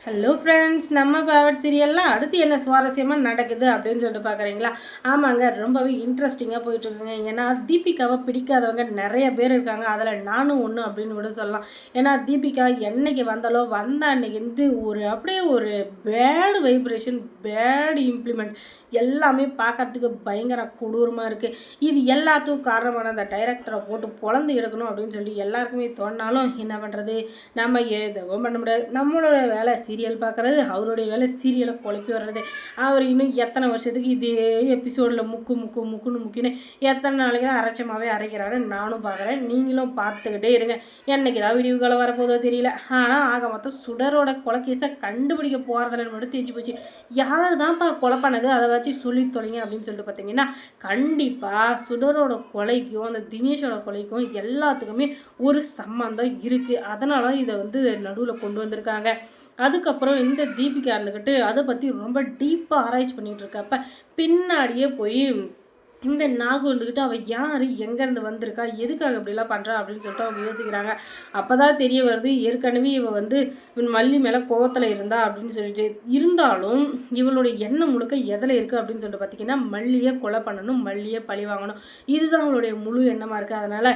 Hello friends, நம்ம favourite சீரியல்லாம் அடுத்து என்ன சுவாரஸ்யமாக நடக்குது அப்படின்னு சொல்லிட்டு பார்க்குறீங்களா? ஆமாங்க, ரொம்பவே இன்ட்ரெஸ்டிங்காக போயிட்டுருக்குங்க. ஏன்னா தீபிகாவை பிடிக்காதவங்க நிறைய பேர் இருக்காங்க. அதில் நானும் ஒன்று அப்படின்னு கூட சொல்லலாம். ஏன்னா தீபிகா என்னைக்கு வந்தாலோ வந்த அன்னைக்கு வந்து அப்படியே ஒரு பேடு வைப்ரேஷன், பேடு இம்ப்ளிமெண்ட் எல்லாமே பார்க்கறதுக்கு பயங்கர கொடூரமாக இருக்குது. இது எல்லாத்துக்கும் காரணமான அந்த டைரக்டரை போட்டு பொழந்து எடுக்கணும் அப்படின்னு சொல்லி எல்லாருக்குமே தோணினாலும் என்ன பண்ணுறது, நம்ம எதுவும் பண்ண முடியாது. நம்மளோட வேலை சீரியல் பார்க்குறது, அவருடைய வேலை சீரியலை குழப்பி வர்றது. அவர் இன்னும் எத்தனை வருஷத்துக்கு இதே எபிசோடில் முக்குன்னு முக்கின்னு எத்தனை நாளைக்கு தான் அரைச்சமாகவே அரைக்கிறாருன்னு நானும் பார்க்குறேன். நீங்களும் பார்த்துக்கிட்டே இருங்க. என்னைக்கு தான் வீடியோக்களை வரப்போதோ தெரியல. ஆனால் ஆக மொத்தம் சுடரோட கொலைக்கேஸை கண்டுபிடிக்க போகிறதுல மட்டும் தெரிஞ்சு போச்சு. யார் தான்ப்பா கொலை பண்ணது, அதை வச்சு சொல்லி தொலைங்க அப்படின்னு சொல்லிட்டு பார்த்தீங்கன்னா, கண்டிப்பாக சுடரோட கொலைக்கும் அந்த தினேஷோட கொலைக்கும் எல்லாத்துக்குமே ஒரு சம்மந்தம் இருக்குது. அதனால இதை வந்து நடுவில் கொண்டு வந்திருக்காங்க. அதுக்கப்புறம் இந்த தீபிகா இருந்துக்கிட்டு அதை பற்றி ரொம்ப டீப்பாக ஆராய்ச்சி பண்ணிகிட்டு இருக்கப்ப பின்னாடியே போய் இந்த நாகு வந்துக்கிட்டு அவள் யார், எங்கேருந்து வந்திருக்கா, எதுக்காக இப்படிலாம் பண்ணுறா அப்படின்னு சொல்லிட்டு அவங்க யோசிக்கிறாங்க. அப்போ தான் தெரிய வருது, ஏற்கனவே இவள் வந்து இவன் மல்லி மேலே கோவத்தில் இருந்தா அப்படின்னு சொல்லிட்டு. இருந்தாலும் இவளுடைய எண்ணம் முழுக்க எதில் இருக்குது அப்படின்னு சொல்லிட்டு பார்த்தீங்கன்னா, மல்லியை கொலை பண்ணணும், மல்லியை பழி வாங்கணும். இதுதான் அவளுடைய முழு எண்ணமாக இருக்குது. அதனால்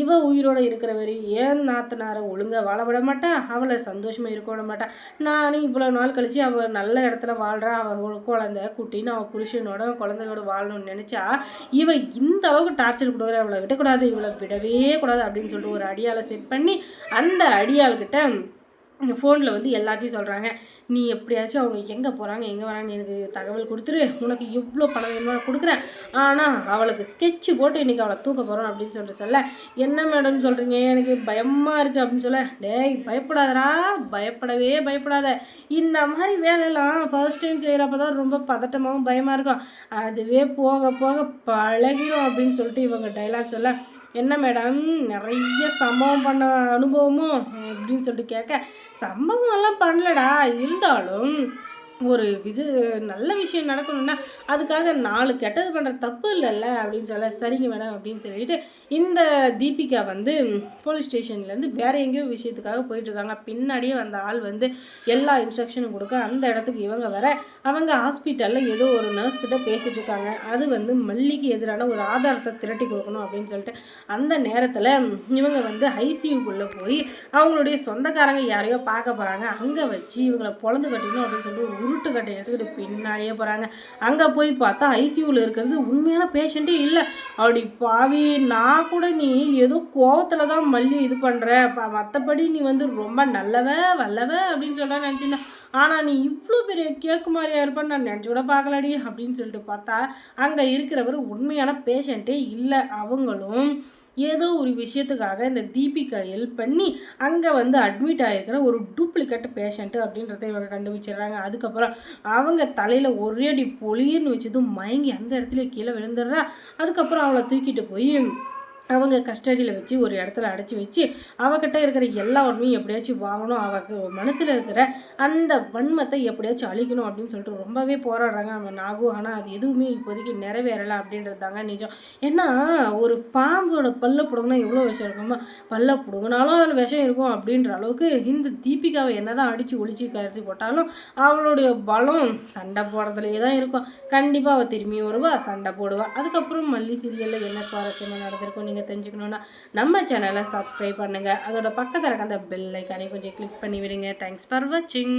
இவள் உயிரோடு இருக்கிற வரை ஏன் நாத்தனாரை ஒழுங்காக வாழ விட மாட்டா, அவளை சந்தோஷமாக இருக்க விட மாட்டா. நானும் இவ்வளோ நாள் கழித்து அவள் நல்ல இடத்துல வாழ்கிறா, அவள் குழந்தை குட்டின்னு அவள் புருஷனோட குழந்தையோட வாழணும்னு நினச்சா இவ இந்த அளவுக்கு டார்ச்சர் கொடுக்குற, இவளை விடக்கூடாது, இவளை விடவே கூடாது அப்படின்னு சொல்லிட்டு ஒரு அடியாளை செட் பண்ணி அந்த அடியாள்கிட்ட ஃபோனில் வந்து எல்லாத்தையும் சொல்கிறாங்க. நீ எப்படியாச்சும் அவங்க எங்கே போகிறாங்க எங்கே வராங்கன்னு எனக்கு தகவல் கொடுத்துரு, உனக்கு எவ்வளோ பணம் வேணுமோ கொடுக்குறேன், ஆனால் அவளுக்கு ஸ்கெட்சு போட்டு இன்றைக்கி அவளை தூக்க போகிறோம் அப்படின்னு சொல்லிட்டு சொல்ல, என்ன மேடம் சொல்கிறீங்க, எனக்கு பயமாக இருக்குது அப்படின்னு சொல்ல, டேய் பயப்படாதரா, பயப்படவே பயப்படாத. இந்த மாதிரி வேலையெல்லாம் ஃபர்ஸ்ட் டைம் செய்கிறப்ப தான் ரொம்ப பதட்டமாகவும் பயமாக இருக்கும், அதுவே போக போக பழகிடும் அப்படின்னு சொல்லிட்டு இவங்க டைலாக் சொல்ல, என்ன மேடம் நிறைய சம்பவம் பண்ண அனுபவமும் அப்படின்னு சொல்லிட்டு கேட்க, சம்பவம் எல்லாம் பண்ணலடா, இருந்தாலும் ஒரு நல்ல விஷயம் நடக்கணும்னா அதுக்காக 4 கெட்டது பண்ணுற தப்பு இல்லைல்ல அப்படின்னு சொல்ல, சரிங்க மேடம் அப்படின்னு சொல்லிட்டு இந்த தீபிகா வந்து போலீஸ் ஸ்டேஷன்லேருந்து வேறு எங்கேயோ விஷயத்துக்காக போயிட்டுருக்காங்க. பின்னாடியே வந்த ஆள் வந்து எல்லா இன்ஸ்ட்ரக்ஷனும் கொடுக்க அந்த இடத்துக்கு இவங்க வர, அவங்க ஹாஸ்பிட்டலில் ஏதோ ஒரு நர்ஸ் கிட்ட பேசிகிட்டு இருக்காங்க. அது வந்து மல்லிக்கு எதிரான ஒரு ஆதாரத்தை திரட்டி கொடுக்கணும் அப்படின்னு சொல்லிட்டு அந்த நேரத்தில் இவங்க வந்து ஐசியூக்குள்ளே போய் அவங்களுடைய சொந்தக்காரங்க யாரையோ பார்க்க போகிறாங்க. அங்கே வச்சு இவங்களை பொழந்து கட்டிக்கணும் அப்படின்னு சொல்லிட்டு ஒரு உருட்டு கட்டை எடுத்துக்கிட்டு பின்னாடியே போகிறாங்க. அங்கே போய் பார்த்தா ஐசியூவில் இருக்கிறது உண்மையான பேஷண்ட்டே இல்லை. அப்படி பாவி, நான் கூட நீ ஏதோ கோவத்தில் தான் மல்லி இது பண்ணுற, மற்றபடி நீ வந்து ரொம்ப வல்லவ அப்படின்னு சொல்ல நினச்சிருந்தேன், ஆனால் நீ இவ்வளோ பெரிய கேக்கு மாதிரியா இருப்பான்னு நான் நினச்சி கூட பார்க்கலடி அப்படின்னு சொல்லிட்டு பார்த்தா அங்கே இருக்கிறவர் உண்மையான பேஷண்ட்டே இல்லை. அவங்களும் ஏதோ ஒரு விஷயத்துக்காக இந்த தீபிகா ஹெல்ப் பண்ணி அங்கே வந்து அட்மிட் ஆகிருக்கிற ஒரு டூப்ளிகேட் பேஷண்ட்டு அப்படின்றத இவங்க கண்டுபிடிச்சிடுறாங்க. அதுக்கப்புறம் அவங்க தலையில் ஒரே அடி பொலிர்னு வச்சதும் மயங்கி அந்த இடத்துல கீழே விழுந்துடுறா. அதுக்கப்புறம் அவளை தூக்கிட்டு போய் அவங்க கஸ்டடியில் வச்சு ஒரு இடத்துல அடைச்சி வச்சு அவகிட்ட இருக்கிற எல்லா உண்மையும் எப்படியாச்சும் வாங்கணும், அவக்கு மனசில் இருக்கிற அந்த வன்மத்தை எப்படியாச்சும் அழிக்கணும் அப்படின்னு சொல்லிட்டு ரொம்பவே போராடுறாங்க நம்ம நாகு. ஆனால் அது எதுவுமே இப்போதைக்கு நிறைவேறலை அப்படின்றது தாங்க நிஜம். ஏன்னா ஒரு பாம்போட பல்ல பிடுங்கினா எவ்வளோ விஷம் இருக்குமோ, பல்ல பிடுங்கினாலும் அதில் விஷம் இருக்கும் அப்படின்ற அளவுக்கு இந்த தீபிகாவை என்ன தான் அடித்து ஒழிச்சு கருத்து போட்டாலும் அவளுடைய பலம் சண்டை போடுறதுலேயே தான் இருக்கும். கண்டிப்பாக அவள் திரும்பி வருவா, சண்டை போடுவாள். அதுக்கப்புறம் மல்லி சீரியலில் என்ன சுவாரஸ்யமாக நடந்திருக்கும் நீங்கள் தெரிஞ்சுக்கணுன்னா நம்ம சேனலை சப்ஸ்கிரைப் பண்ணுங்கள். அதோட பக்கத்தில் இருக்க அந்த பெல் ஐக்கானை கொஞ்சம் கிளிக் பண்ணி விடுங்க. தேங்க்ஸ் ஃபார் வாட்சிங்.